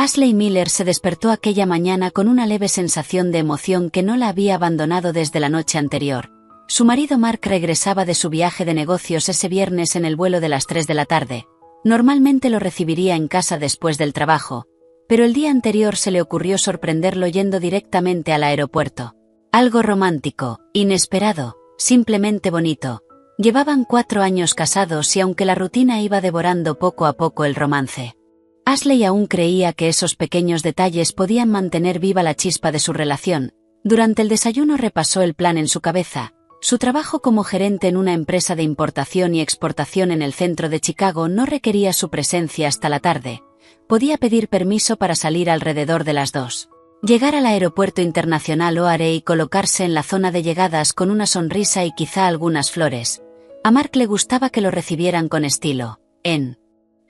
Ashley Miller se despertó aquella mañana con una leve sensación de emoción que no la había abandonado desde la noche anterior. Su marido Mark regresaba de su viaje de negocios ese viernes en el vuelo de las 3 de la tarde. Normalmente lo recibiría en casa después del trabajo, pero el día anterior se le ocurrió sorprenderlo yendo directamente al aeropuerto. Algo romántico, inesperado, simplemente bonito. Llevaban 4 años casados y aunque la rutina iba devorando poco a poco el romance, Ashley aún creía que esos pequeños detalles podían mantener viva la chispa de su relación. Durante el desayuno repasó el plan en su cabeza. Su trabajo como gerente en una empresa de importación y exportación en el centro de Chicago no requería su presencia hasta la tarde. Podía pedir permiso para salir alrededor de las 2. Llegar al aeropuerto internacional O'Hare y colocarse en la zona de llegadas con una sonrisa y quizá algunas flores. A Mark le gustaba que lo recibieran con estilo. En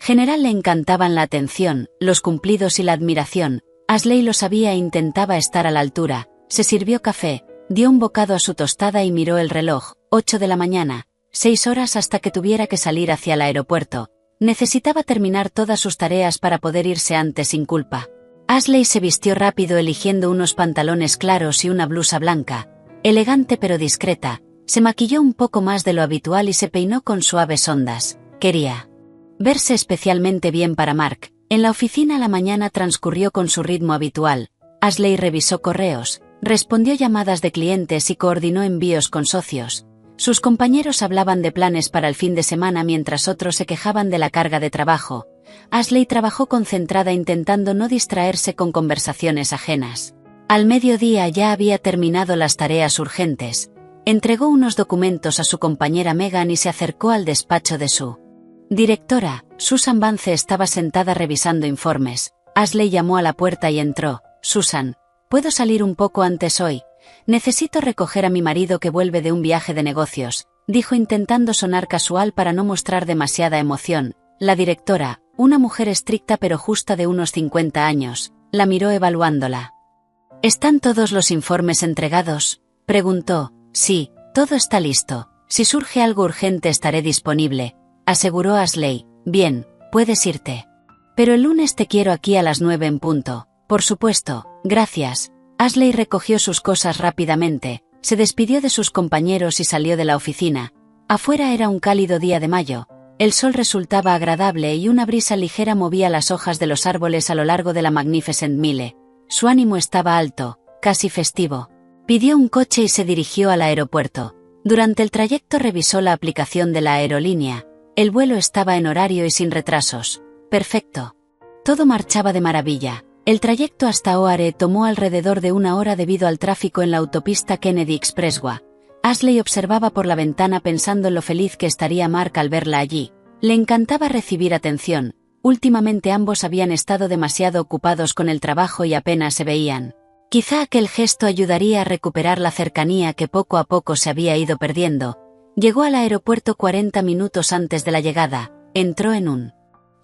general le encantaban la atención, los cumplidos y la admiración. Ashley lo sabía e intentaba estar a la altura. Se sirvió café, dio un bocado a su tostada y miró el reloj. 8 de la mañana, 6 horas hasta que tuviera que salir hacia el aeropuerto. Necesitaba terminar todas sus tareas para poder irse antes sin culpa. Ashley se vistió rápido eligiendo unos pantalones claros y una blusa blanca. Elegante pero discreta, se maquilló un poco más de lo habitual y se peinó con suaves ondas. Quería verse especialmente bien para Mark. En la oficina la mañana transcurrió con su ritmo habitual. Ashley revisó correos, respondió llamadas de clientes y coordinó envíos con socios. Sus compañeros hablaban de planes para el fin de semana mientras otros se quejaban de la carga de trabajo. Ashley trabajó concentrada intentando no distraerse con conversaciones ajenas. Al mediodía ya había terminado las tareas urgentes. Entregó unos documentos a su compañera Megan y se acercó al despacho de su directora. Susan Vance estaba sentada revisando informes. Ashley llamó a la puerta y entró. Susan, ¿puedo salir un poco antes hoy? Necesito recoger a mi marido que vuelve de un viaje de negocios, dijo intentando sonar casual para no mostrar demasiada emoción. La directora, una mujer estricta pero justa de unos 50 años, la miró evaluándola. ¿Están todos los informes entregados?, preguntó. Sí, todo está listo. Si surge algo urgente estaré disponible, aseguró Ashley. Bien, puedes irte. Pero el lunes te quiero aquí a las 9 en punto. Por supuesto, gracias. Ashley recogió sus cosas rápidamente, se despidió de sus compañeros y salió de la oficina. Afuera era un cálido día de mayo. El sol resultaba agradable y una brisa ligera movía las hojas de los árboles a lo largo de la Magnificent Mile. Su ánimo estaba alto, casi festivo. Pidió un coche y se dirigió al aeropuerto. Durante el trayecto revisó la aplicación de la aerolínea. El vuelo estaba en horario y sin retrasos. Perfecto. Todo marchaba de maravilla. El trayecto hasta O'Hare tomó alrededor de 1 hora debido al tráfico en la autopista Kennedy Expressway. Ashley observaba por la ventana pensando en lo feliz que estaría Mark al verla allí. Le encantaba recibir atención. Últimamente ambos habían estado demasiado ocupados con el trabajo y apenas se veían. Quizá aquel gesto ayudaría a recuperar la cercanía que poco a poco se había ido perdiendo. Llegó al aeropuerto 40 minutos antes de la llegada. Entró en un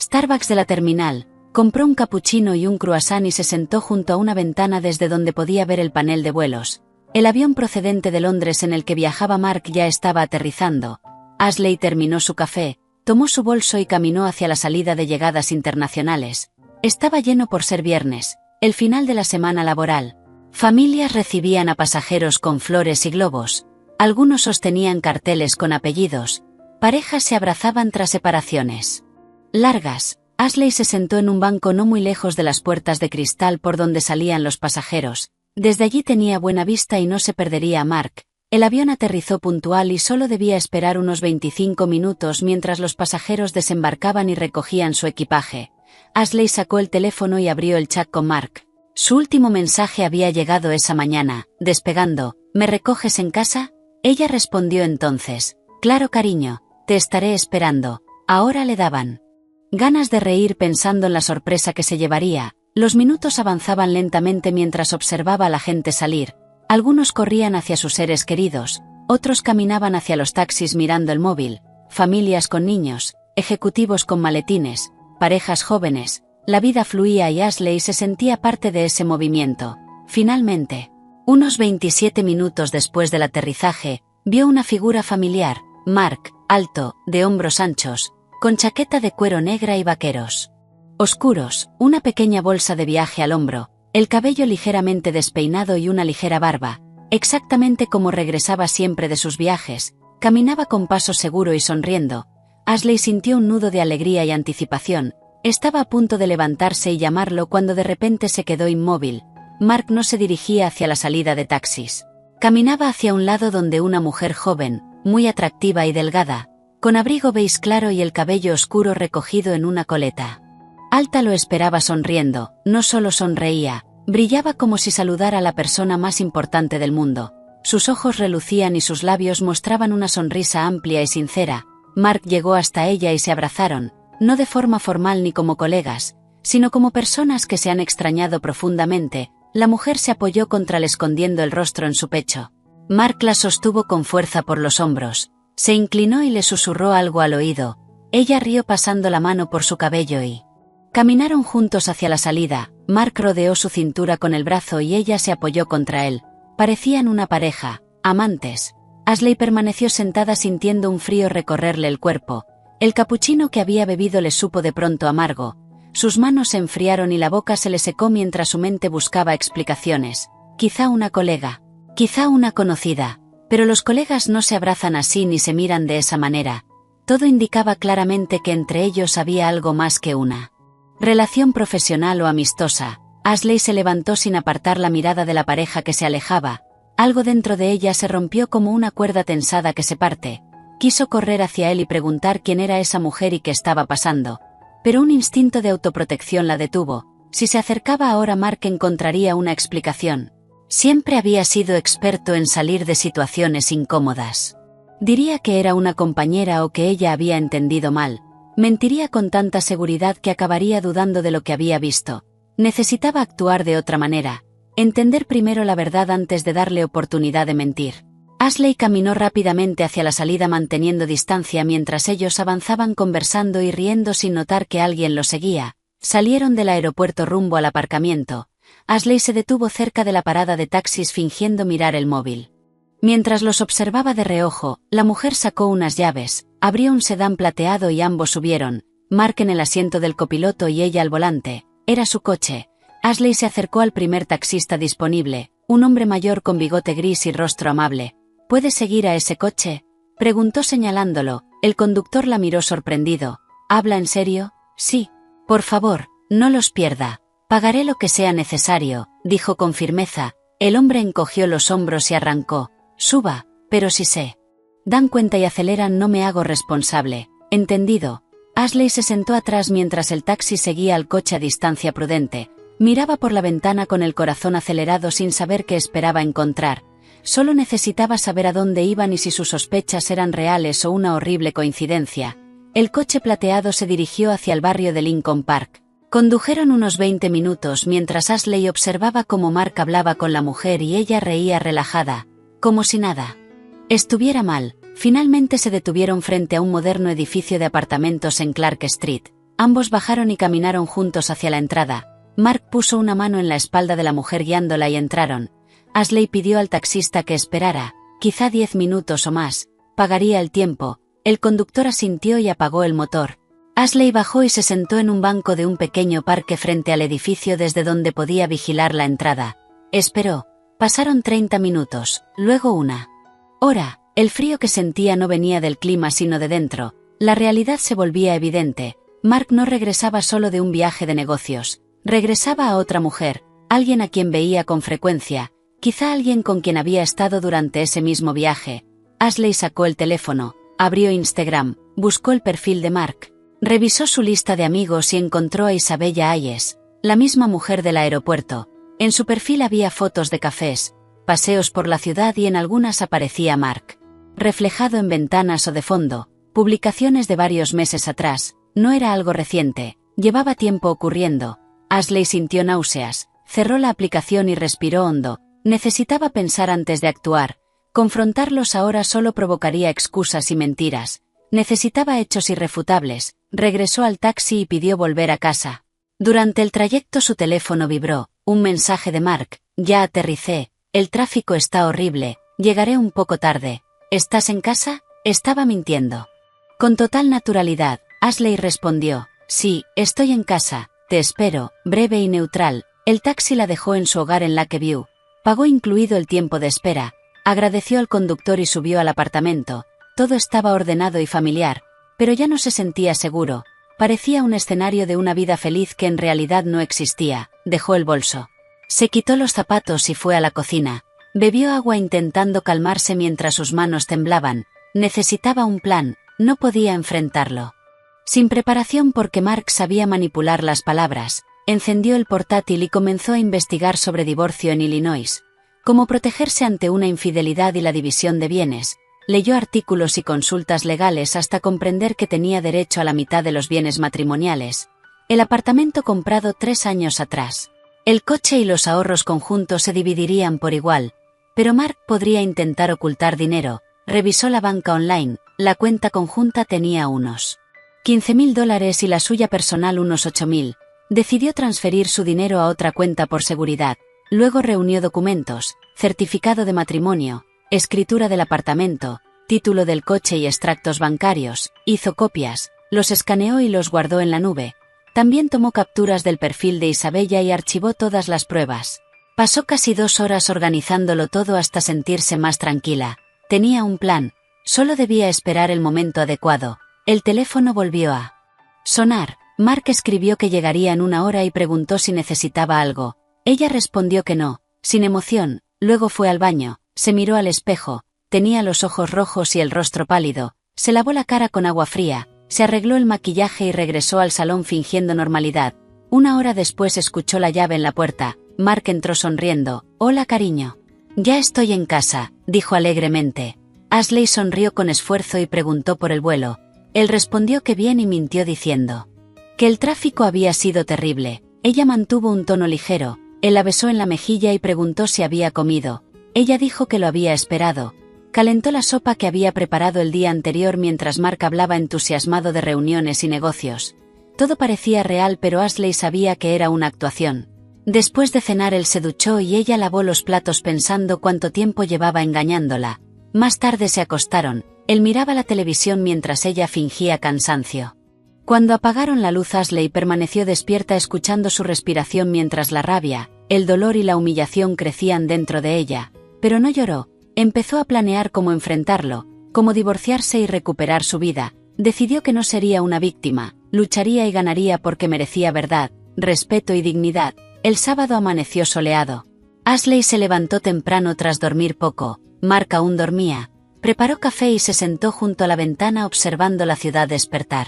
Starbucks de la terminal. Compró un cappuccino y un croissant y se sentó junto a una ventana desde donde podía ver el panel de vuelos. El avión procedente de Londres en el que viajaba Mark ya estaba aterrizando. Ashley terminó su café, tomó su bolso y caminó hacia la salida de llegadas internacionales. Estaba lleno por ser viernes, el final de la semana laboral. Familias recibían a pasajeros con flores y globos. Algunos sostenían carteles con apellidos. Parejas se abrazaban tras separaciones largas. Ashley se sentó en un banco no muy lejos de las puertas de cristal por donde salían los pasajeros. Desde allí tenía buena vista y no se perdería a Mark. El avión aterrizó puntual y solo debía esperar unos 25 minutos mientras los pasajeros desembarcaban y recogían su equipaje. Ashley sacó el teléfono y abrió el chat con Mark. Su último mensaje había llegado esa mañana, despegando. ¿Me recoges en casa? Ella respondió entonces. Claro, cariño, te estaré esperando. Ahora le daban ganas de reír pensando en la sorpresa que se llevaría. Los minutos avanzaban lentamente mientras observaba a la gente salir. Algunos corrían hacia sus seres queridos, otros caminaban hacia los taxis mirando el móvil, familias con niños, ejecutivos con maletines, parejas jóvenes. La vida fluía y Ashley se sentía parte de ese movimiento. Finalmente, unos 27 minutos después del aterrizaje, vio una figura familiar, Mark, alto, de hombros anchos, con chaqueta de cuero negra y vaqueros. Oscuros, una pequeña bolsa de viaje al hombro, el cabello ligeramente despeinado y una ligera barba, exactamente como regresaba siempre de sus viajes, caminaba con paso seguro y sonriendo. Ashley sintió un nudo de alegría y anticipación. Estaba a punto de levantarse y llamarlo cuando de repente se quedó inmóvil. Mark no se dirigía hacia la salida de taxis. Caminaba hacia un lado donde una mujer joven, muy atractiva y delgada, con abrigo beige claro y el cabello oscuro recogido en una coleta alta lo esperaba sonriendo. No solo sonreía, brillaba como si saludara a la persona más importante del mundo. Sus ojos relucían y sus labios mostraban una sonrisa amplia y sincera. Mark llegó hasta ella y se abrazaron, no de forma formal ni como colegas, sino como personas que se han extrañado profundamente. La mujer se apoyó contra él escondiendo el rostro en su pecho. Mark la sostuvo con fuerza por los hombros, se inclinó y le susurró algo al oído. Ella rió pasando la mano por su cabello y caminaron juntos hacia la salida. Mark rodeó su cintura con el brazo y ella se apoyó contra él. Parecían una pareja, amantes. Ashley permaneció sentada sintiendo un frío recorrerle el cuerpo. El capuchino que había bebido le supo de pronto amargo. Sus manos se enfriaron y la boca se le secó mientras su mente buscaba explicaciones. Quizá una colega, quizá una conocida, pero los colegas no se abrazan así ni se miran de esa manera. Todo indicaba claramente que entre ellos había algo más que una relación profesional o amistosa. Ashley se levantó sin apartar la mirada de la pareja que se alejaba. Algo dentro de ella se rompió como una cuerda tensada que se parte. Quiso correr hacia él y preguntar quién era esa mujer y qué estaba pasando. Pero un instinto de autoprotección la detuvo. Si se acercaba ahora Mark encontraría una explicación. Siempre había sido experto en salir de situaciones incómodas. Diría que era una compañera o que ella había entendido mal. Mentiría con tanta seguridad que acabaría dudando de lo que había visto. Necesitaba actuar de otra manera. Entender primero la verdad antes de darle oportunidad de mentir. Ashley caminó rápidamente hacia la salida manteniendo distancia mientras ellos avanzaban conversando y riendo sin notar que alguien los seguía. Salieron del aeropuerto rumbo al aparcamiento. Ashley se detuvo cerca de la parada de taxis fingiendo mirar el móvil. Mientras los observaba de reojo, la mujer sacó unas llaves, abrió un sedán plateado y ambos subieron. Mark en el asiento del copiloto y ella al volante. Era su coche. Ashley se acercó al primer taxista disponible, un hombre mayor con bigote gris y rostro amable. ¿Puedes seguir a ese coche?, preguntó señalándolo. El conductor la miró sorprendido. ¿Habla en serio? Sí. Por favor, no los pierda. Pagaré lo que sea necesario, dijo con firmeza. El hombre encogió los hombros y arrancó. Suba, pero si se dan cuenta y aceleran no me hago responsable. Entendido. Ashley se sentó atrás mientras el taxi seguía al coche a distancia prudente. Miraba por la ventana con el corazón acelerado sin saber qué esperaba encontrar. Solo necesitaba saber a dónde iban y si sus sospechas eran reales o una horrible coincidencia. El coche plateado se dirigió hacia el barrio de Lincoln Park. Condujeron unos 20 minutos mientras Ashley observaba cómo Mark hablaba con la mujer y ella reía relajada, como si nada estuviera mal. Finalmente se detuvieron frente a un moderno edificio de apartamentos en Clark Street. Ambos bajaron y caminaron juntos hacia la entrada. Mark puso una mano en la espalda de la mujer guiándola y entraron. Ashley pidió al taxista que esperara, quizá 10 minutos o más. Pagaría el tiempo. El conductor asintió y apagó el motor. Ashley bajó y se sentó en un banco de un pequeño parque frente al edificio desde donde podía vigilar la entrada. Esperó. Pasaron 30 minutos, luego una hora. El frío que sentía no venía del clima sino de dentro. La realidad se volvía evidente. Mark no regresaba solo de un viaje de negocios. Regresaba a otra mujer, alguien a quien veía con frecuencia, quizá alguien con quien había estado durante ese mismo viaje. Ashley sacó el teléfono, abrió Instagram, buscó el perfil de Mark. Revisó su lista de amigos y encontró a Isabella Hayes, la misma mujer del aeropuerto. En su perfil había fotos de cafés, paseos por la ciudad y en algunas aparecía Mark reflejado en ventanas o de fondo. Publicaciones de varios meses atrás. No era algo reciente, llevaba tiempo ocurriendo. Ashley sintió náuseas, cerró la aplicación y respiró hondo. Necesitaba pensar antes de actuar. Confrontarlos ahora solo provocaría excusas y mentiras. Necesitaba hechos irrefutables. Regresó al taxi y pidió volver a casa. Durante el trayecto su teléfono vibró. Un mensaje de Mark. Ya aterricé. El tráfico está horrible. Llegaré un poco tarde. ¿Estás en casa? Estaba mintiendo. Con total naturalidad, Ashley respondió. Sí, estoy en casa, te espero, breve y neutral. El taxi la dejó en su hogar en Lakeview. Pagó incluido el tiempo de espera. Agradeció al conductor y subió al apartamento. Todo estaba ordenado y familiar, pero ya no se sentía seguro. Parecía un escenario de una vida feliz que en realidad no existía. Dejó el bolso. Se quitó los zapatos y fue a la cocina. Bebió agua intentando calmarse mientras sus manos temblaban. Necesitaba un plan, no podía enfrentarlo. Sin preparación porque Mark sabía manipular las palabras, encendió el portátil y comenzó a investigar sobre divorcio en Illinois. Cómo protegerse ante una infidelidad y la división de bienes. Leyó artículos y consultas legales hasta comprender que tenía derecho a la mitad de los bienes matrimoniales. El apartamento comprado 3 años atrás. El coche y los ahorros conjuntos se dividirían por igual. Pero Mark podría intentar ocultar dinero. Revisó la banca online, la cuenta conjunta tenía unos $15,000 y la suya personal unos $8,000. Decidió transferir su dinero a otra cuenta por seguridad. Luego reunió documentos, certificado de matrimonio, escritura del apartamento, título del coche y extractos bancarios, hizo copias, los escaneó y los guardó en la nube. También tomó capturas del perfil de Isabella y archivó todas las pruebas. Pasó casi 2 horas organizándolo todo hasta sentirse más tranquila. Tenía un plan, solo debía esperar el momento adecuado. El teléfono volvió a sonar. Mark escribió que llegaría en 1 hora y preguntó si necesitaba algo. Ella respondió que no, sin emoción. Luego fue al baño, se miró al espejo, tenía los ojos rojos y el rostro pálido, se lavó la cara con agua fría, se arregló el maquillaje y regresó al salón fingiendo normalidad. 1 hora después escuchó la llave en la puerta. Mark entró sonriendo. Hola cariño. Ya estoy en casa, dijo alegremente. Ashley sonrió con esfuerzo y preguntó por el vuelo. Él respondió que bien y mintió diciendo que el tráfico había sido terrible. Ella mantuvo un tono ligero. Él la besó en la mejilla y preguntó si había comido. Ella dijo que lo había esperado. Calentó la sopa que había preparado el día anterior mientras Mark hablaba entusiasmado de reuniones y negocios. Todo parecía real, pero Ashley sabía que era una actuación. Después de cenar él se duchó y ella lavó los platos pensando cuánto tiempo llevaba engañándola. Más tarde se acostaron. Él miraba la televisión mientras ella fingía cansancio. Cuando apagaron la luz, Ashley permaneció despierta escuchando su respiración mientras la rabia, el dolor y la humillación crecían dentro de ella. Pero no lloró. Empezó a planear cómo enfrentarlo, cómo divorciarse y recuperar su vida. Decidió que no sería una víctima, lucharía y ganaría porque merecía verdad, respeto y dignidad. El sábado amaneció soleado. Ashley se levantó temprano tras dormir poco. Mark aún dormía. Preparó café y se sentó junto a la ventana observando la ciudad despertar.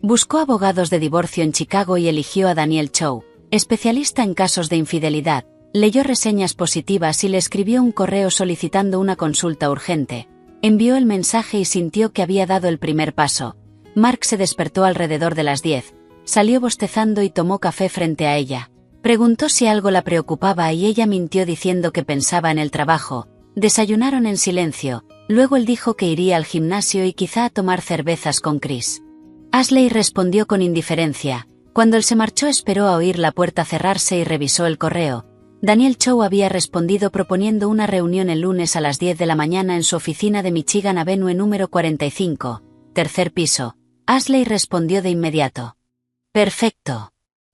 Buscó abogados de divorcio en Chicago y eligió a Daniel Chow, especialista en casos de infidelidad. Leyó reseñas positivas y le escribió un correo solicitando una consulta urgente. Envió el mensaje y sintió que había dado el primer paso. Mark se despertó alrededor de las 10. Salió bostezando y tomó café frente a ella. Preguntó si algo la preocupaba y ella mintió diciendo que pensaba en el trabajo. Desayunaron en silencio. Luego él dijo que iría al gimnasio y quizá a tomar cervezas con Chris. Ashley respondió con indiferencia. Cuando él se marchó esperó a oír la puerta cerrarse y revisó el correo. Daniel Chow había respondido proponiendo una reunión el lunes a las 10 de la mañana en su oficina de Michigan Avenue número 45, tercer piso. Ashley respondió de inmediato. Perfecto.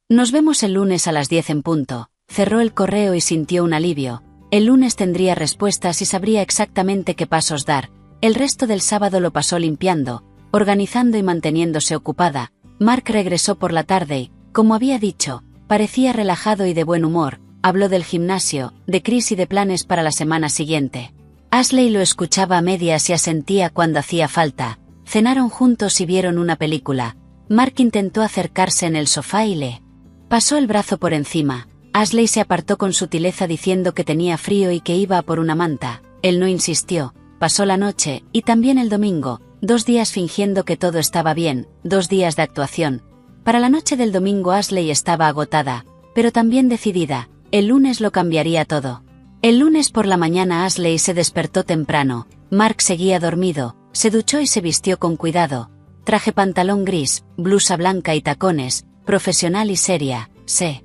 Nos vemos el lunes a las 10 en punto. Cerró el correo y sintió un alivio. El lunes tendría respuestas y sabría exactamente qué pasos dar. El resto del sábado lo pasó limpiando, organizando y manteniéndose ocupada. Mark regresó por la tarde y, como había dicho, parecía relajado y de buen humor. Habló del gimnasio, de Chris y de planes para la semana siguiente. Ashley lo escuchaba a medias y asentía cuando hacía falta. Cenaron juntos y vieron una película. Mark intentó acercarse en el sofá y le pasó el brazo por encima. Ashley se apartó con sutileza diciendo que tenía frío y que iba a por una manta. Él no insistió. Pasó la noche, y también el domingo, 2 días fingiendo que todo estaba bien, 2 días de actuación. Para la noche del domingo Ashley estaba agotada, pero también decidida. El lunes lo cambiaría todo. El lunes por la mañana Ashley se despertó temprano. Mark seguía dormido, se duchó y se vistió con cuidado. Traje pantalón gris, blusa blanca y tacones, profesional y seria. Se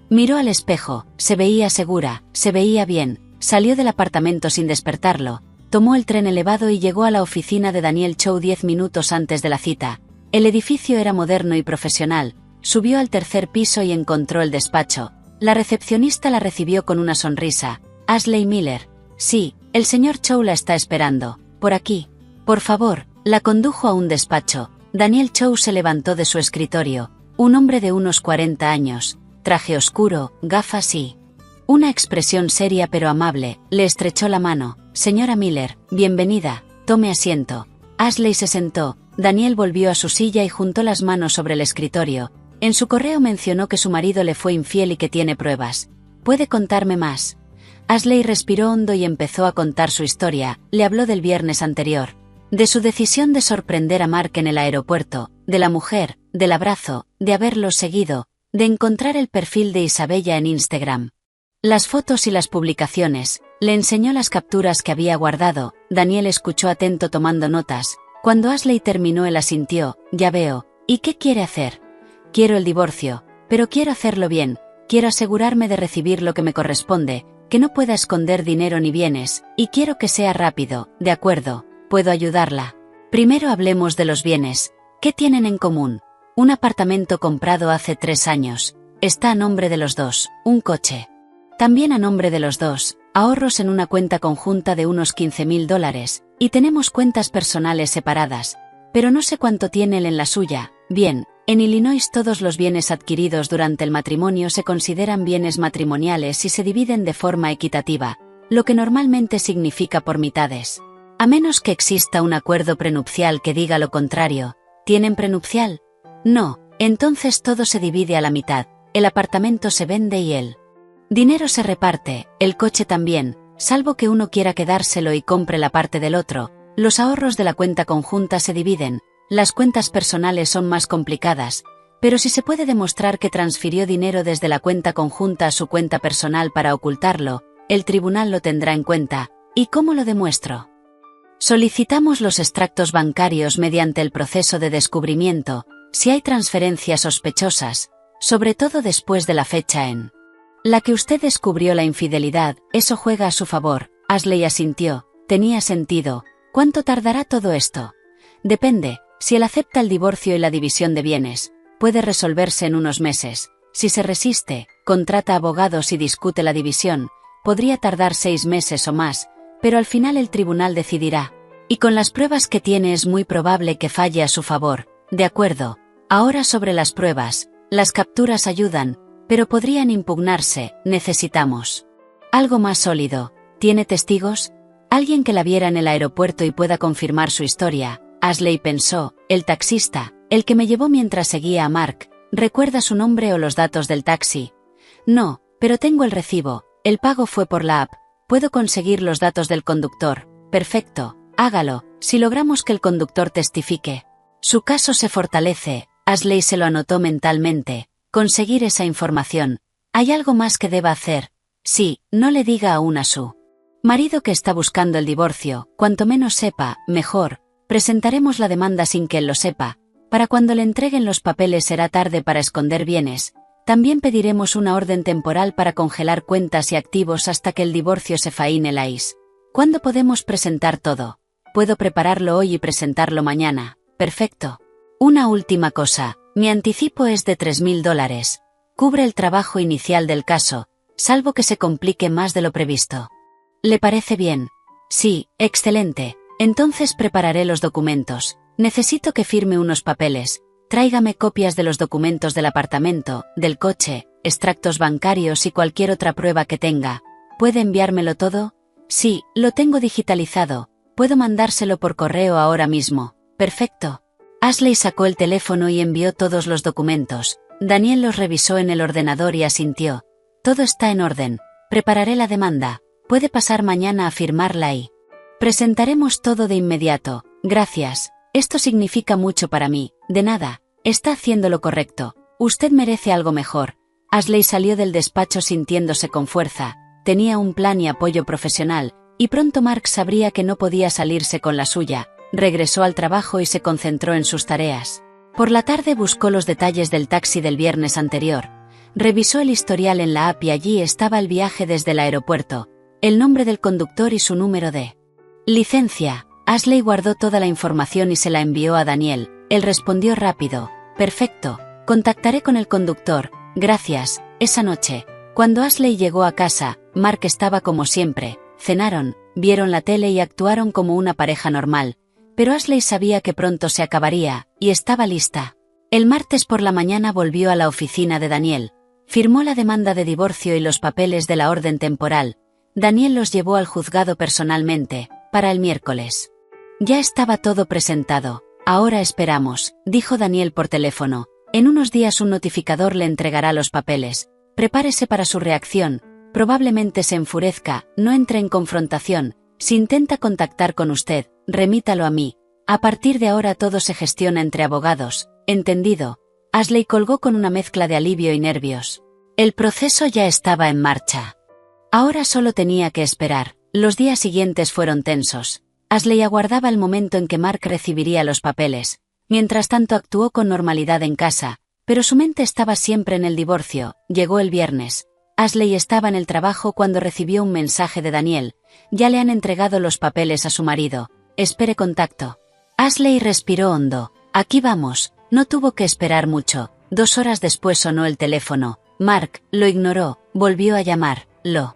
miró al espejo, se veía segura, se veía bien. Salió del apartamento sin despertarlo. Tomó el tren elevado y llegó a la oficina de Daniel Chow 10 minutos antes de la cita. El edificio era moderno y profesional. Subió al tercer piso y encontró el despacho. La recepcionista la recibió con una sonrisa. Ashley Miller. Sí, el señor Chow la está esperando. Por aquí. Por favor, la condujo a un despacho. Daniel Chow se levantó de su escritorio. Un hombre de unos 40 años. Traje oscuro, gafas y una expresión seria pero amable. Le estrechó la mano. Señora Miller, bienvenida. Tome asiento. Ashley se sentó. Daniel volvió a su silla y juntó las manos sobre el escritorio. En su correo mencionó que su marido le fue infiel y que tiene pruebas. ¿Puede contarme más? Ashley respiró hondo y empezó a contar su historia. Le habló del viernes anterior. De su decisión de sorprender a Mark en el aeropuerto, de la mujer, del abrazo, de haberlo seguido, de encontrar el perfil de Isabella en Instagram. Las fotos y las publicaciones. Le enseñó las capturas que había guardado. Daniel escuchó atento tomando notas. Cuando Ashley terminó él asintió. Ya veo. ¿Y qué quiere hacer? Quiero el divorcio, pero quiero hacerlo bien. Quiero asegurarme de recibir lo que me corresponde, que no pueda esconder dinero ni bienes, y quiero que sea rápido. De acuerdo, puedo ayudarla. Primero hablemos de los bienes. ¿Qué tienen en común? Un apartamento comprado hace 3 años. Está a nombre de los dos. Un coche. También a nombre de los dos. Ahorros en una cuenta conjunta de unos $15,000, y tenemos cuentas personales separadas. Pero no sé cuánto tiene él en la suya. Bien, en Illinois todos los bienes adquiridos durante el matrimonio se consideran bienes matrimoniales y se dividen de forma equitativa, lo que normalmente significa por mitades. A menos que exista un acuerdo prenupcial que diga lo contrario. ¿Tienen prenupcial? No, entonces todo se divide a la mitad. El apartamento se vende y el dinero se reparte, el coche también, salvo que uno quiera quedárselo y compre la parte del otro. Los ahorros de la cuenta conjunta se dividen. Las cuentas personales son más complicadas, pero si se puede demostrar que transfirió dinero desde la cuenta conjunta a su cuenta personal para ocultarlo, el tribunal lo tendrá en cuenta. ¿Y cómo lo demuestro? Solicitamos los extractos bancarios mediante el proceso de descubrimiento, si hay transferencias sospechosas, sobre todo después de la fecha en la que usted descubrió la infidelidad. Eso juega a su favor. Ashley asintió. Tenía sentido. ¿Cuánto tardará todo esto? Depende. Si él acepta el divorcio y la división de bienes, puede resolverse en unos meses. Si se resiste, contrata abogados y discute la división, podría tardar 6 meses o más, pero al final el tribunal decidirá. Y con las pruebas que tiene es muy probable que falle a su favor. De acuerdo. Ahora sobre las pruebas. Las capturas ayudan, pero podrían impugnarse. Necesitamos algo más sólido. ¿Tiene testigos? Alguien que la viera en el aeropuerto y pueda confirmar su historia. Ashley pensó. El taxista, el que me llevó mientras seguía a Mark. ¿Recuerda su nombre o los datos del taxi? No, pero tengo el recibo. El pago fue por la app. Puedo conseguir los datos del conductor. Perfecto, hágalo. Si logramos que el conductor testifique, su caso se fortalece. Ashley se lo anotó mentalmente. Conseguir esa información. ¿Hay algo más que deba hacer? Sí, no le diga aún a su marido que está buscando el divorcio. Cuanto menos sepa, mejor. Presentaremos la demanda sin que él lo sepa. Para cuando le entreguen los papeles será tarde para esconder bienes. También pediremos una orden temporal para congelar cuentas y activos hasta que el divorcio se finalice. ¿Cuándo podemos presentar todo? Puedo prepararlo hoy y presentarlo mañana. Perfecto. Una última cosa. Mi anticipo es de $3,000. Cubre el trabajo inicial del caso, salvo que se complique más de lo previsto. ¿Le parece bien? Sí, excelente. Entonces prepararé los documentos. Necesito que firme unos papeles. Tráigame copias de los documentos del apartamento, del coche, extractos bancarios y cualquier otra prueba que tenga. ¿Puede enviármelo todo? Sí, lo tengo digitalizado. Puedo mandárselo por correo ahora mismo. Perfecto. Ashley sacó el teléfono y envió todos los documentos. Daniel los revisó en el ordenador y asintió. Todo está en orden. Prepararé la demanda. Puede pasar mañana a firmarla y presentaremos todo de inmediato. Gracias. Esto significa mucho para mí. De nada. Está haciendo lo correcto. Usted merece algo mejor. Ashley salió del despacho sintiéndose con fuerza. Tenía un plan y apoyo profesional, y pronto Mark sabría que no podía salirse con la suya. Regresó al trabajo y se concentró en sus tareas. Por la tarde buscó los detalles del taxi del viernes anterior. Revisó el historial en la app y allí estaba el viaje desde el aeropuerto, el nombre del conductor y su número de licencia. Ashley guardó toda la información y se la envió a Daniel. Él respondió rápido: perfecto, contactaré con el conductor, gracias. Esa noche, cuando Ashley llegó a casa, Mark estaba como siempre. Cenaron, vieron la tele y actuaron como una pareja normal, pero Ashley sabía que pronto se acabaría, y estaba lista. El martes por la mañana volvió a la oficina de Daniel. Firmó la demanda de divorcio y los papeles de la orden temporal. Daniel los llevó al juzgado personalmente, para el miércoles. Ya estaba todo presentado. Ahora esperamos, dijo Daniel por teléfono. En unos días un notificador le entregará los papeles. Prepárese para su reacción. Probablemente se enfurezca, no entre en confrontación. Si intenta contactar con usted, remítalo a mí. A partir de ahora todo se gestiona entre abogados. ¿Entendido? Ashley colgó con una mezcla de alivio y nervios. El proceso ya estaba en marcha. Ahora solo tenía que esperar. Los días siguientes fueron tensos. Ashley aguardaba el momento en que Mark recibiría los papeles. Mientras tanto actuó con normalidad en casa, pero su mente estaba siempre en el divorcio. Llegó el viernes. Ashley estaba en el trabajo cuando recibió un mensaje de Daniel. Ya le han entregado los papeles a su marido. Espere contacto. Ashley respiró hondo. Aquí vamos. No tuvo que esperar mucho. 2 horas después sonó el teléfono. Mark lo ignoró, volvió a llamar. Lo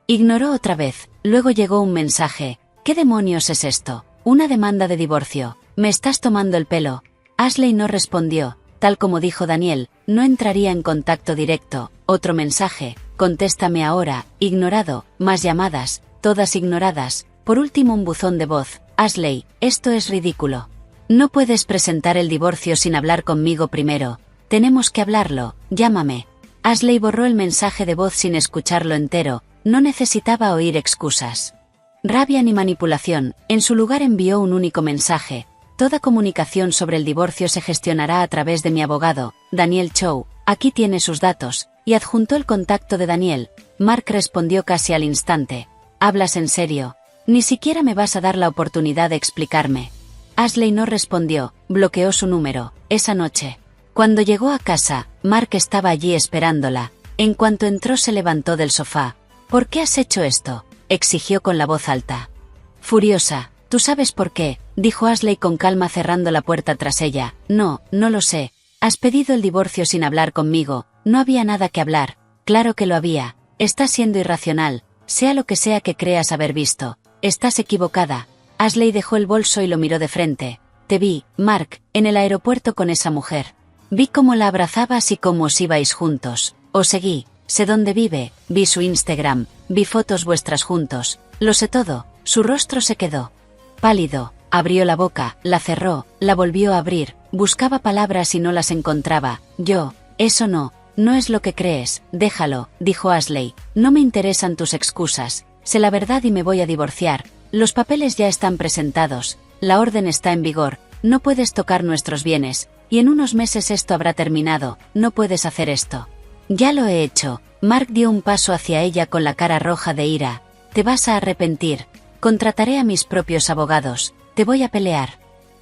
ignoró otra vez. Luego llegó un mensaje. ¿Qué demonios es esto? Una demanda de divorcio. ¿Me estás tomando el pelo? Ashley no respondió. Tal como dijo Daniel, no entraría en contacto directo. Otro mensaje. Contéstame ahora. Ignorado. Más llamadas. Todas ignoradas. Por último un buzón de voz. Ashley, esto es ridículo. No puedes presentar el divorcio sin hablar conmigo primero. Tenemos que hablarlo. Llámame. Ashley borró el mensaje de voz sin escucharlo entero. No necesitaba oír excusas. Rabia ni manipulación. En su lugar envió un único mensaje. Toda comunicación sobre el divorcio se gestionará a través de mi abogado, Daniel Chow. Aquí tiene sus datos. Y adjuntó el contacto de Daniel. Mark respondió casi al instante. ¿Hablas en serio? Ni siquiera me vas a dar la oportunidad de explicarme. Ashley no respondió. Bloqueó su número. Esa noche, cuando llegó a casa, Mark estaba allí esperándola. En cuanto entró se levantó del sofá. ¿Por qué has hecho esto?, exigió con la voz alta. Furiosa. ¿Tú sabes por qué?, dijo Ashley con calma cerrando la puerta tras ella. No lo sé. Has pedido el divorcio sin hablar conmigo. No había nada que hablar. Claro que lo había. Estás siendo irracional. Sea lo que sea que creas haber visto. Estás equivocada. Ashley dejó el bolso y lo miró de frente. Te vi, Mark, en el aeropuerto con esa mujer. Vi cómo la abrazabas y cómo os ibais juntos. Os seguí. Sé dónde vive, vi su Instagram, vi fotos vuestras juntos. Lo sé todo. Su rostro se quedó pálido. Abrió la boca, la cerró, la volvió a abrir. Buscaba palabras y no las encontraba. Eso no es lo que crees. Déjalo, dijo Ashley. No me interesan tus excusas. Sé la verdad y me voy a divorciar. Los papeles ya están presentados. La orden está en vigor. No puedes tocar nuestros bienes. Y en unos meses esto habrá terminado. No puedes hacer esto. Ya lo he hecho. Mark dio un paso hacia ella con la cara roja de ira. Te vas a arrepentir. Contrataré a mis propios abogados. Te voy a pelear.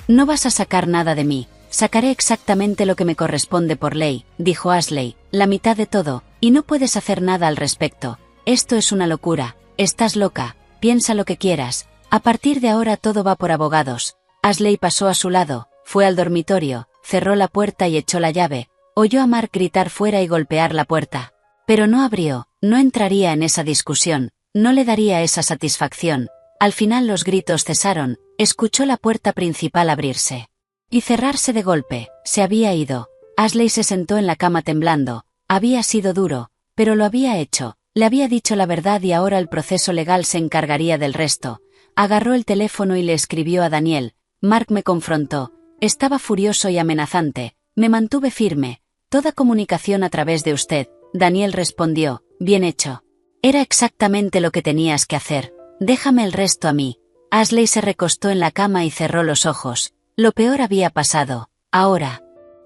No vas a sacar nada de mí. Sacaré exactamente lo que me corresponde por ley, dijo Ashley. La mitad de todo. Y no puedes hacer nada al respecto. Esto es una locura. Estás loca. Piensa lo que quieras. A partir de ahora todo va por abogados. Ashley pasó a su lado, fue al dormitorio, cerró la puerta y echó la llave. Oyó a Mark gritar fuera y golpear la puerta. Pero no abrió. No entraría en esa discusión. No le daría esa satisfacción. Al final los gritos cesaron. Escuchó la puerta principal abrirse y cerrarse de golpe. Se había ido. Ashley se sentó en la cama temblando. Había sido duro, pero lo había hecho. Le había dicho la verdad y ahora el proceso legal se encargaría del resto. Agarró el teléfono y le escribió a Daniel. Mark me confrontó. Estaba furioso y amenazante. Me mantuve firme. Toda comunicación a través de usted. Daniel respondió. Bien hecho. Era exactamente lo que tenías que hacer. Déjame el resto a mí. Ashley se recostó en la cama y cerró los ojos. Lo peor había pasado. Ahora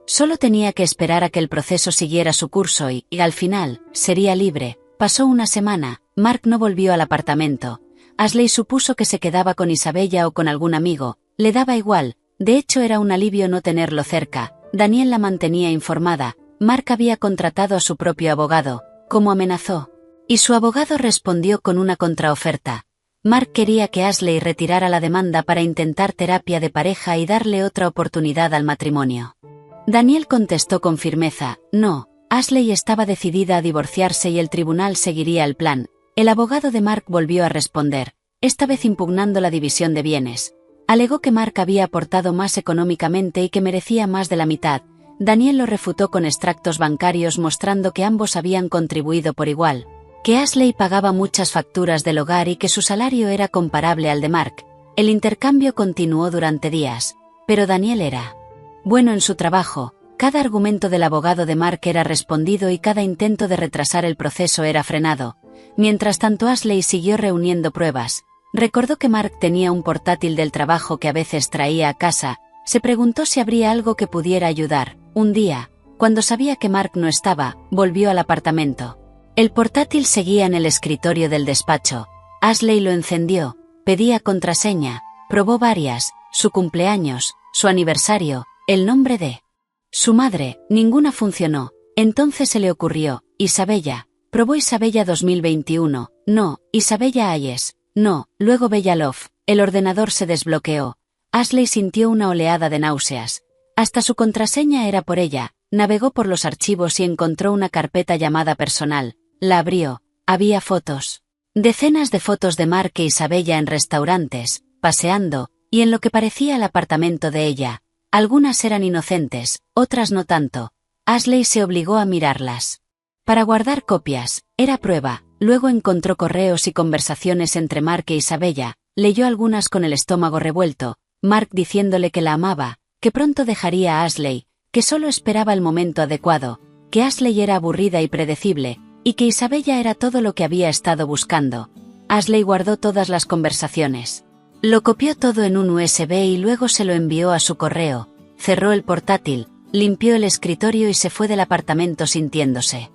solo tenía que esperar a que el proceso siguiera su curso y al final, sería libre. Pasó una semana. Mark no volvió al apartamento. Ashley supuso que se quedaba con Isabella o con algún amigo. Le daba igual. De hecho era un alivio no tenerlo cerca. Daniel la mantenía informada. Mark había contratado a su propio abogado, como amenazó. Y su abogado respondió con una contraoferta. Mark quería que Ashley retirara la demanda para intentar terapia de pareja y darle otra oportunidad al matrimonio. Daniel contestó con firmeza, no. Ashley estaba decidida a divorciarse y el tribunal seguiría el plan. El abogado de Mark volvió a responder, esta vez impugnando la división de bienes. Alegó que Mark había aportado más económicamente y que merecía más de la mitad. Daniel lo refutó con extractos bancarios mostrando que ambos habían contribuido por igual, que Ashley pagaba muchas facturas del hogar y que su salario era comparable al de Mark. El intercambio continuó durante días, pero Daniel era bueno en su trabajo. Cada argumento del abogado de Mark era respondido y cada intento de retrasar el proceso era frenado. Mientras tanto Ashley siguió reuniendo pruebas. Recordó que Mark tenía un portátil del trabajo que a veces traía a casa. Se preguntó si habría algo que pudiera ayudar. Un día, cuando sabía que Mark no estaba, volvió al apartamento. El portátil seguía en el escritorio del despacho. Ashley lo encendió, pedía contraseña, probó varias, su cumpleaños, su aniversario, el nombre de su madre, ninguna funcionó. Entonces se le ocurrió, Isabella. Probó Isabella 2021, no, Isabella Ayes, no, luego Bellalov. El ordenador se desbloqueó. Ashley sintió una oleada de náuseas. Hasta su contraseña era por ella. Navegó por los archivos y encontró una carpeta llamada personal. La abrió. Había fotos. Decenas de fotos de Mark e Isabella en restaurantes, paseando, y en lo que parecía el apartamento de ella. Algunas eran inocentes, otras no tanto. Ashley se obligó a mirarlas. Para guardar copias, era prueba. Luego encontró correos y conversaciones entre Mark e Isabella. Leyó algunas con el estómago revuelto. Mark diciéndole que la amaba, que pronto dejaría a Ashley, que solo esperaba el momento adecuado, que Ashley era aburrida y predecible, y que Isabella era todo lo que había estado buscando. Ashley guardó todas las conversaciones. Lo copió todo en un USB y luego se lo envió a su correo. Cerró el portátil, limpió el escritorio y se fue del apartamento sintiéndose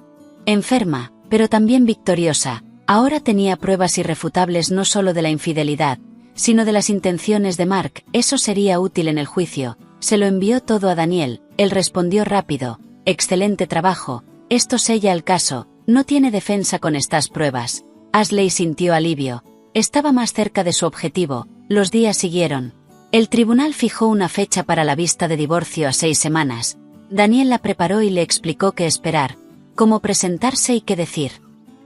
enferma, pero también victoriosa. Ahora tenía pruebas irrefutables no solo de la infidelidad, sino de las intenciones de Mark. Eso sería útil en el juicio. Se lo envió todo a Daniel. Él respondió rápido, excelente trabajo, esto sella el caso, no tiene defensa con estas pruebas. Ashley sintió alivio. Estaba más cerca de su objetivo. Los días siguieron. El tribunal fijó una fecha para la vista de divorcio a 6 semanas. Daniel la preparó y le explicó qué esperar, cómo presentarse y qué decir.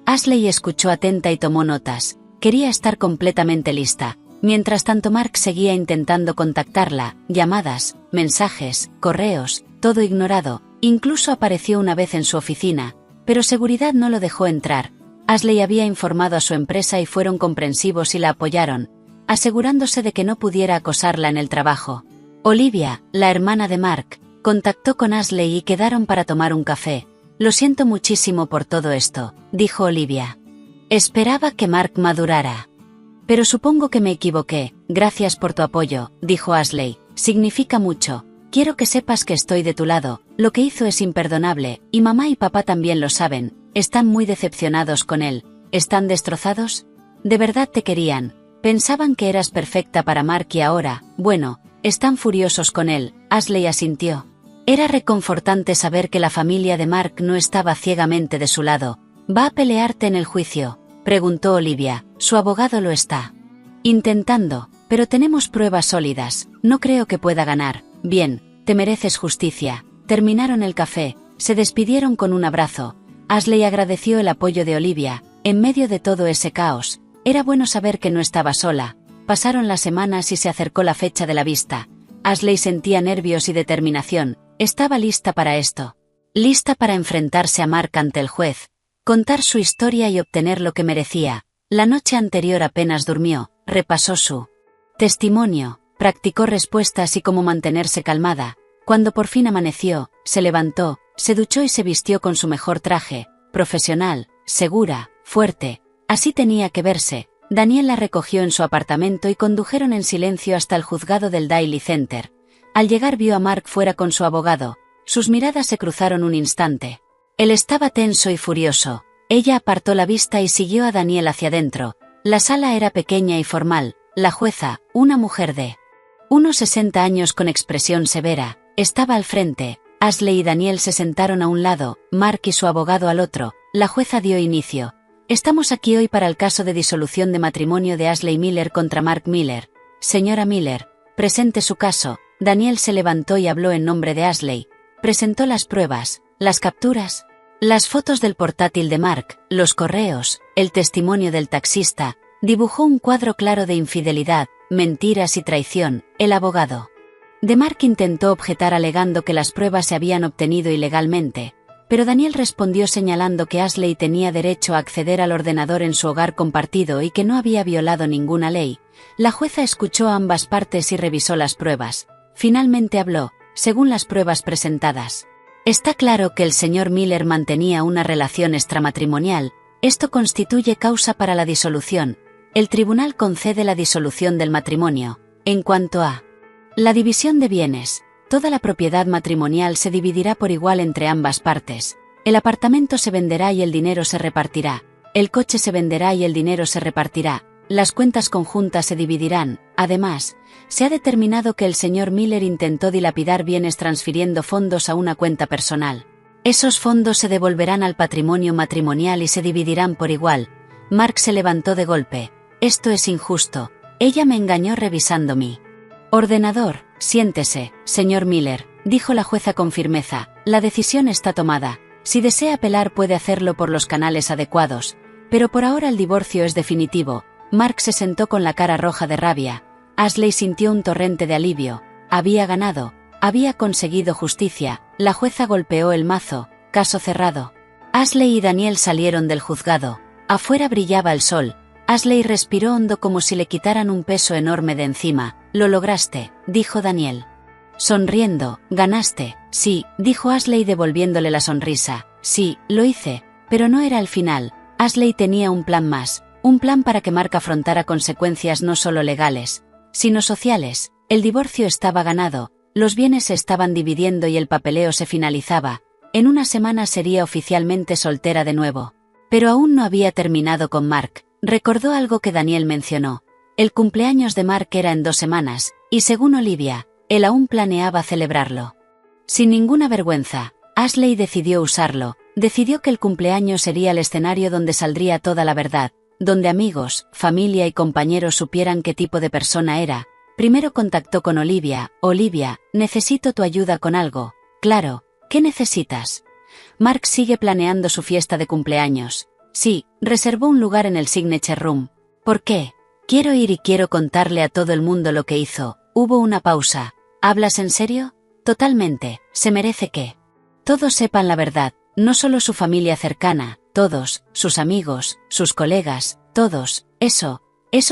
Ashley escuchó atenta y tomó notas. Quería estar completamente lista. Mientras tanto Mark seguía intentando contactarla, llamadas, mensajes, correos, todo ignorado. Incluso apareció una vez en su oficina, pero seguridad no lo dejó entrar. Ashley había informado a su empresa y fueron comprensivos y la apoyaron, asegurándose de que no pudiera acosarla en el trabajo. Olivia, la hermana de Mark, contactó con Ashley y quedaron para tomar un café. Lo siento muchísimo por todo esto, dijo Olivia. Esperaba que Mark madurara. Pero supongo que me equivoqué. Gracias por tu apoyo, dijo Ashley. Significa mucho. Quiero que sepas que estoy de tu lado. Lo que hizo es imperdonable, y mamá y papá también lo saben. Están muy decepcionados con él. ¿Están destrozados? De verdad te querían. Pensaban que eras perfecta para Mark y ahora, bueno, están furiosos con él. Ashley asintió. Era reconfortante saber que la familia de Mark no estaba ciegamente de su lado. ¿Va a pelearte en el juicio?, preguntó Olivia. Su abogado lo está intentando, pero tenemos pruebas sólidas. No creo que pueda ganar. Bien, te mereces justicia. Terminaron el café, se despidieron con un abrazo. Ashley agradeció el apoyo de Olivia. En medio de todo ese caos, era bueno saber que no estaba sola. Pasaron las semanas y se acercó la fecha de la vista. Ashley sentía nervios y determinación. Estaba lista para esto. Lista para enfrentarse a Mark ante el juez, contar su historia y obtener lo que merecía. La noche anterior apenas durmió, repasó su testimonio, practicó respuestas y cómo mantenerse calmada. Cuando por fin amaneció, se levantó, se duchó y se vistió con su mejor traje, profesional, segura, fuerte. Así tenía que verse. Daniel la recogió en su apartamento y condujeron en silencio hasta el juzgado del Daily Center. Al llegar vio a Mark fuera con su abogado. Sus miradas se cruzaron un instante. Él estaba tenso y furioso. Ella apartó la vista y siguió a Daniel hacia adentro. La sala era pequeña y formal. La jueza, una mujer de unos 60 años con expresión severa, estaba al frente. Ashley y Daniel se sentaron a un lado, Mark y su abogado al otro. La jueza dio inicio. Estamos aquí hoy para el caso de disolución de matrimonio de Ashley Miller contra Mark Miller. Señora Miller, presente su caso. Daniel se levantó y habló en nombre de Ashley. Presentó las pruebas, las capturas, las fotos del portátil de Mark, los correos, el testimonio del taxista. Dibujó un cuadro claro de infidelidad, mentiras y traición. El abogado de Mark intentó objetar alegando que las pruebas se habían obtenido ilegalmente, pero Daniel respondió señalando que Ashley tenía derecho a acceder al ordenador en su hogar compartido y que no había violado ninguna ley. La jueza escuchó a ambas partes y revisó las pruebas. Finalmente habló, según las pruebas presentadas. Está claro que el señor Miller mantenía una relación extramatrimonial. Esto constituye causa para la disolución. El tribunal concede la disolución del matrimonio. En cuanto a la división de bienes, toda la propiedad matrimonial se dividirá por igual entre ambas partes. El apartamento se venderá y el dinero se repartirá. El coche se venderá y el dinero se repartirá. Las cuentas conjuntas se dividirán. Además, se ha determinado que el señor Miller intentó dilapidar bienes transfiriendo fondos a una cuenta personal. Esos fondos se devolverán al patrimonio matrimonial y se dividirán por igual. Mark se levantó de golpe. Esto es injusto. Ella me engañó revisando mi ordenador. Siéntese, señor Miller, dijo la jueza con firmeza. La decisión está tomada. Si desea apelar puede hacerlo por los canales adecuados, pero por ahora el divorcio es definitivo. Mark se sentó con la cara roja de rabia. Ashley sintió un torrente de alivio. Había ganado. Había conseguido justicia. La jueza golpeó el mazo. Caso cerrado. Ashley y Daniel salieron del juzgado. Afuera brillaba el sol. Ashley respiró hondo como si le quitaran un peso enorme de encima. Lo lograste, dijo Daniel. Sonriendo, ganaste. Sí, dijo Ashley devolviéndole la sonrisa. Sí, lo hice, pero no era el final. Ashley tenía un plan más. Un plan para que Mark afrontara consecuencias no solo legales, sino sociales. El divorcio estaba ganado, los bienes se estaban dividiendo y el papeleo se finalizaba. En una semana sería oficialmente soltera de nuevo. Pero aún no había terminado con Mark. Recordó algo que Daniel mencionó. El cumpleaños de Mark era en 2 semanas, y según Olivia, él aún planeaba celebrarlo. Sin ninguna vergüenza, Ashley decidió usarlo. Decidió que el cumpleaños sería el escenario donde saldría toda la verdad, donde amigos, familia y compañeros supieran qué tipo de persona era. Primero contactó con Olivia. Olivia, necesito tu ayuda con algo. Claro, ¿qué necesitas? Mark sigue planeando su fiesta de cumpleaños. Sí, reservó un lugar en el Signature Room. ¿Por qué? Quiero ir y quiero contarle a todo el mundo lo que hizo. Hubo una pausa. ¿Hablas en serio? Totalmente. Se merece que todos sepan la verdad, no solo su familia cercana, todos, sus amigos, sus colegas, todos. Eso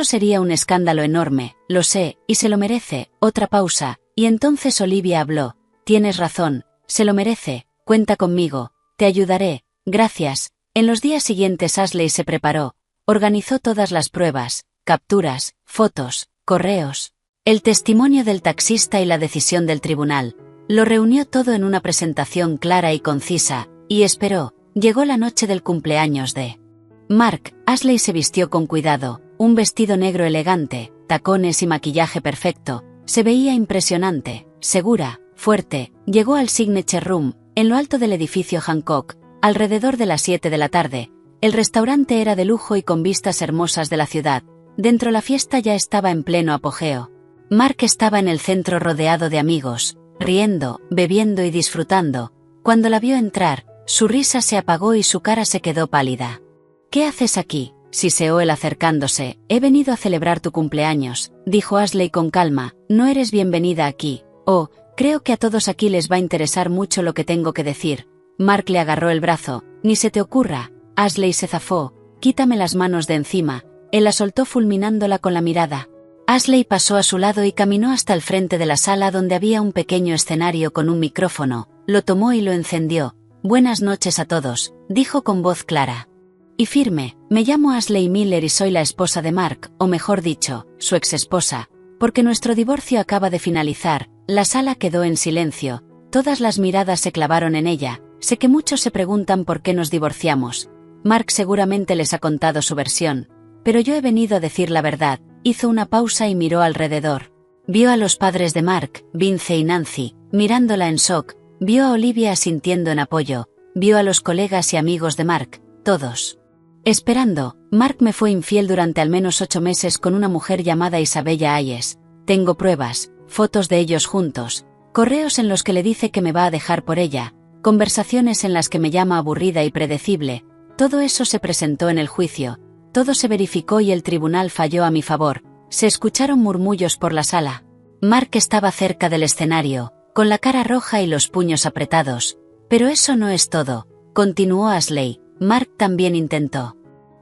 sería un escándalo enorme, lo sé, y se lo merece. Otra pausa, y entonces Olivia habló. Tienes razón, se lo merece, cuenta conmigo, te ayudaré, gracias. En los días siguientes Ashley se preparó, organizó todas las pruebas, capturas, fotos, correos, el testimonio del taxista y la decisión del tribunal. Lo reunió todo en una presentación clara y concisa, y esperó. Llegó la noche del cumpleaños de Mark. Ashley se vistió con cuidado, un vestido negro elegante, tacones y maquillaje perfecto. Se veía impresionante, segura, fuerte. Llegó al Signature Room, en lo alto del edificio Hancock, alrededor de las 7 de la tarde. El restaurante era de lujo y con vistas hermosas de la ciudad. Dentro la fiesta ya estaba en pleno apogeo. Mark estaba en el centro rodeado de amigos, riendo, bebiendo y disfrutando. Cuando la vio entrar, su risa se apagó y su cara se quedó pálida. ¿Qué haces aquí?, siseó él acercándose. He venido a celebrar tu cumpleaños, dijo Ashley con calma. No eres bienvenida aquí. Oh, creo que a todos aquí les va a interesar mucho lo que tengo que decir. Mark le agarró el brazo. Ni se te ocurra. Ashley se zafó. Quítame las manos de encima. Él la soltó fulminándola con la mirada. Ashley pasó a su lado y caminó hasta el frente de la sala donde había un pequeño escenario con un micrófono. Lo tomó y lo encendió. Buenas noches a todos, dijo con voz clara y firme. Me llamo Ashley Miller y soy la esposa de Mark, o mejor dicho, su exesposa, porque nuestro divorcio acaba de finalizar. La sala quedó en silencio. Todas las miradas se clavaron en ella. Sé que muchos se preguntan por qué nos divorciamos. Mark seguramente les ha contado su versión, pero yo he venido a decir la verdad. Hizo una pausa y miró alrededor. Vio a los padres de Mark, Vince y Nancy, mirándola en shock. Vio a Olivia asintiendo en apoyo. Vio a los colegas y amigos de Mark, todos Esperando, Mark me fue infiel durante al menos 8 meses con una mujer llamada Isabella Hayes. Tengo pruebas, fotos de ellos juntos, correos en los que le dice que me va a dejar por ella, conversaciones en las que me llama aburrida y predecible. Todo eso se presentó en el juicio, todo se verificó y el tribunal falló a mi favor. Se escucharon murmullos por la sala. Mark estaba cerca del escenario, con la cara roja y los puños apretados. Pero eso no es todo, continuó Ashley. Mark también intentó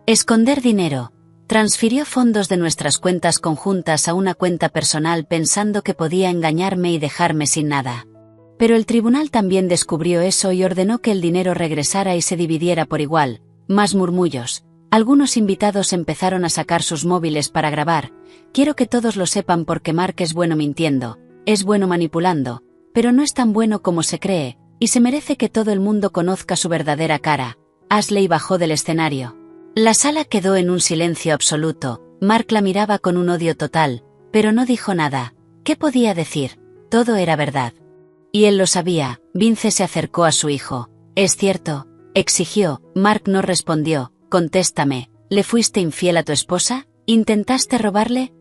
esconder dinero. Transfirió fondos de nuestras cuentas conjuntas a una cuenta personal pensando que podía engañarme y dejarme sin nada. Pero el tribunal también descubrió eso y ordenó que el dinero regresara y se dividiera por igual. Más murmullos. Algunos invitados empezaron a sacar sus móviles para grabar. Quiero que todos lo sepan porque Mark es bueno mintiendo, es bueno manipulando, pero no es tan bueno como se cree, y se merece que todo el mundo conozca su verdadera cara. Ashley bajó del escenario. La sala quedó en un silencio absoluto. Mark la miraba con un odio total, pero no dijo nada. ¿Qué podía decir? Todo era verdad. Y él lo sabía. Vince se acercó a su hijo. ¿Es cierto?, exigió. Mark no respondió. Contéstame, ¿le fuiste infiel a tu esposa? ¿Intentaste robarle?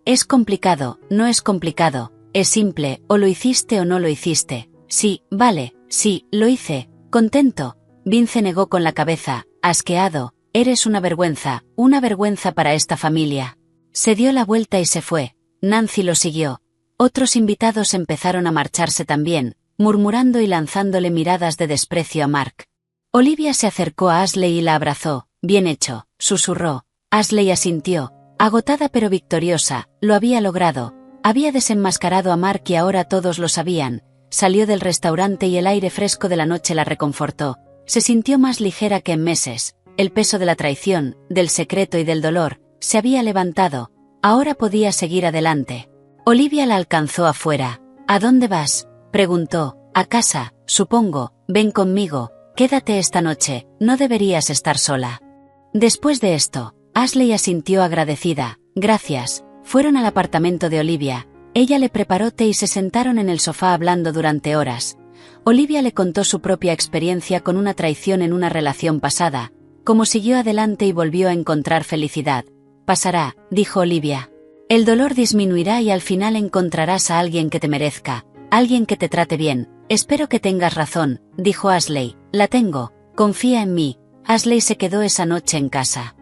Es complicado, no es complicado, es simple, o lo hiciste o no lo hiciste. Sí, vale, sí, lo hice. Contento. Vince negó con la cabeza, asqueado. Eres una vergüenza para esta familia. Se dio la vuelta y se fue. Nancy lo siguió. Otros invitados empezaron a marcharse también, murmurando y lanzándole miradas de desprecio a Mark. Olivia se acercó a Ashley y la abrazó. Bien hecho, susurró. Ashley asintió, agotada pero victoriosa. Lo había logrado. Había desenmascarado a Mark y ahora todos lo sabían. Salió del restaurante y el aire fresco de la noche la reconfortó. Se sintió más ligera que en meses. El peso de la traición, del secreto y del dolor, se había levantado. Ahora podía seguir adelante. Olivia la alcanzó afuera. ¿A dónde vas?, preguntó. A casa, supongo. Ven conmigo. Quédate esta noche, no deberías estar sola. Después de esto, Ashley asintió agradecida. Gracias. Fueron al apartamento de Olivia. Ella le preparó té y se sentaron en el sofá hablando durante horas. Olivia le contó su propia experiencia con una traición en una relación pasada, cómo siguió adelante y volvió a encontrar felicidad. Pasará, dijo Olivia. El dolor disminuirá y al final encontrarás a alguien que te merezca, alguien que te trate bien. Espero que tengas razón, dijo Ashley. La tengo, confía en mí. Ashley se quedó esa noche en casa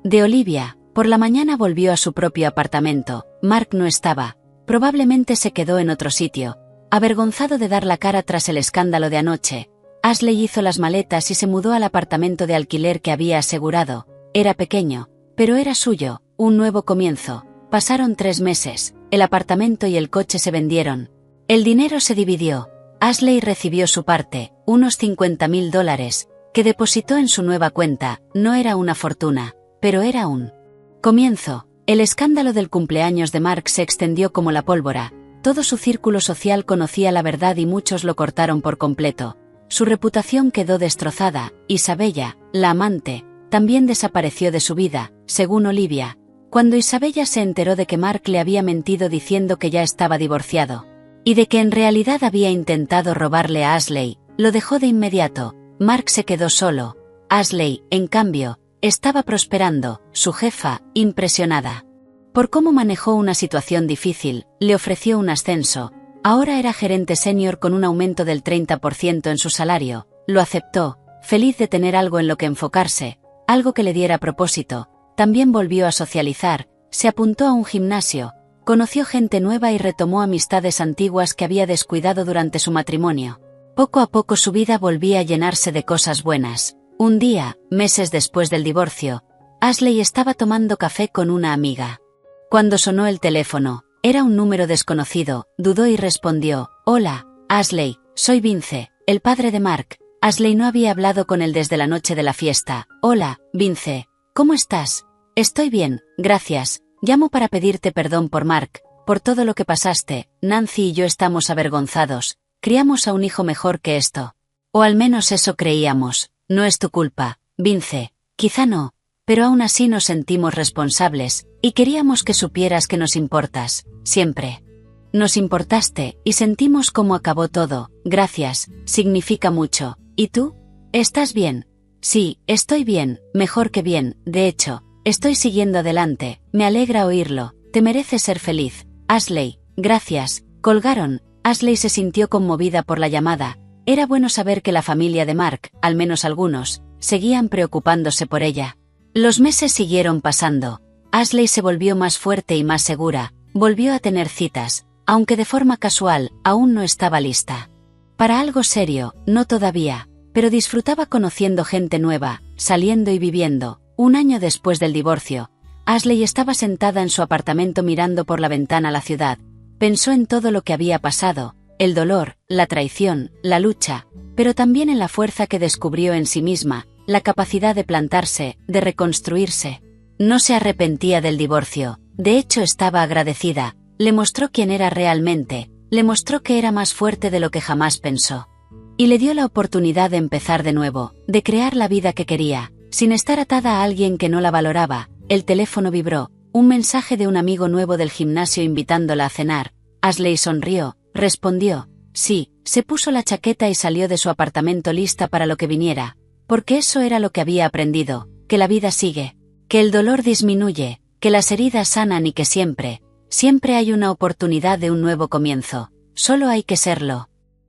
de Olivia. Por la mañana volvió a su propio apartamento. Mark no estaba. Probablemente se quedó en otro sitio. Avergonzado de dar la cara tras el escándalo de anoche, Ashley hizo las maletas y se mudó al apartamento de alquiler que había asegurado. Era pequeño, pero era suyo, un nuevo comienzo. Pasaron 3 meses, el apartamento y el coche se vendieron. El dinero se dividió. Ashley recibió su parte, unos $50,000, que depositó en su nueva cuenta. No era una fortuna, pero era un comienzo. El escándalo del cumpleaños de Mark se extendió como la pólvora. Todo su círculo social conocía la verdad y muchos lo cortaron por completo. Su reputación quedó destrozada. Isabella, la amante, también desapareció de su vida, según Olivia. Cuando Isabella se enteró de que Mark le había mentido diciendo que ya estaba divorciado, y de que en realidad había intentado robarle a Ashley, lo dejó de inmediato. Mark se quedó solo. Ashley, en cambio, estaba prosperando. Su jefa, impresionada por cómo manejó una situación difícil, le ofreció un ascenso. Ahora era gerente senior con un aumento del 30% en su salario. Lo aceptó, feliz de tener algo en lo que enfocarse, algo que le diera propósito. También volvió a socializar, se apuntó a un gimnasio, conoció gente nueva y retomó amistades antiguas que había descuidado durante su matrimonio. Poco a poco su vida volvía a llenarse de cosas buenas. Un día, meses después del divorcio, Ashley estaba tomando café con una amiga. Cuando sonó el teléfono, era un número desconocido. Dudó y respondió. Hola, Ashley, soy Vince, el padre de Mark. Ashley no había hablado con él desde la noche de la fiesta. Hola, Vince, ¿cómo estás? Estoy bien, gracias. Llamo para pedirte perdón por Mark, por todo lo que pasaste. Nancy y yo estamos avergonzados. Criamos a un hijo mejor que esto. O al menos eso creíamos. No es tu culpa, Vince. Quizá no, pero aún así nos sentimos responsables, y queríamos que supieras que nos importas, siempre. Nos importaste, y sentimos cómo acabó todo. Gracias, significa mucho. ¿Y tú? ¿Estás bien? Sí, estoy bien, mejor que bien, de hecho, estoy siguiendo adelante, me alegra oírlo, te mereces ser feliz. Ashley, gracias. Colgaron. Ashley se sintió conmovida por la llamada. Era bueno saber que la familia de Mark, al menos algunos, seguían preocupándose por ella. Los meses siguieron pasando. Ashley se volvió más fuerte y más segura, volvió a tener citas, aunque de forma casual, aún no estaba lista. Para algo serio, no todavía, pero disfrutaba conociendo gente nueva, saliendo y viviendo. Un año después del divorcio, Ashley estaba sentada en su apartamento mirando por la ventana la ciudad. Pensó en todo lo que había pasado, el dolor, la traición, la lucha, pero también en la fuerza que descubrió en sí misma, la capacidad de plantarse, de reconstruirse. No se arrepentía del divorcio, de hecho estaba agradecida, le mostró quién era realmente, le mostró que era más fuerte de lo que jamás pensó. Y le dio la oportunidad de empezar de nuevo, de crear la vida que quería, sin estar atada a alguien que no la valoraba. El teléfono vibró, un mensaje de un amigo nuevo del gimnasio invitándola a cenar. Ashley sonrió, respondió, sí, se puso la chaqueta y salió de su apartamento lista para lo que viniera, porque eso era lo que había aprendido, que la vida sigue, que el dolor disminuye, que las heridas sanan y que siempre hay una oportunidad de un nuevo comienzo, solo hay que serlo.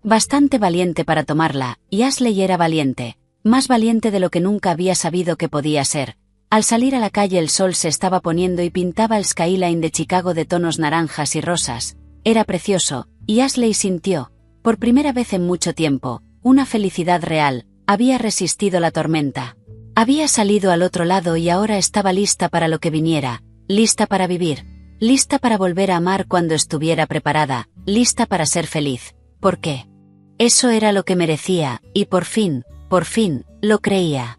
Bastante valiente para tomarla, y Ashley era valiente, más valiente de lo que nunca había sabido que podía ser. Al salir a la calle el sol se estaba poniendo y pintaba el skyline de Chicago de tonos naranjas y rosas. Era precioso, y Ashley sintió, por primera vez en mucho tiempo, una felicidad real. Había resistido la tormenta. Había salido al otro lado y ahora estaba lista para lo que viniera, lista para vivir, lista para volver a amar cuando estuviera preparada, lista para ser feliz. ¿Por qué? Eso era lo que merecía, y por fin, lo creía.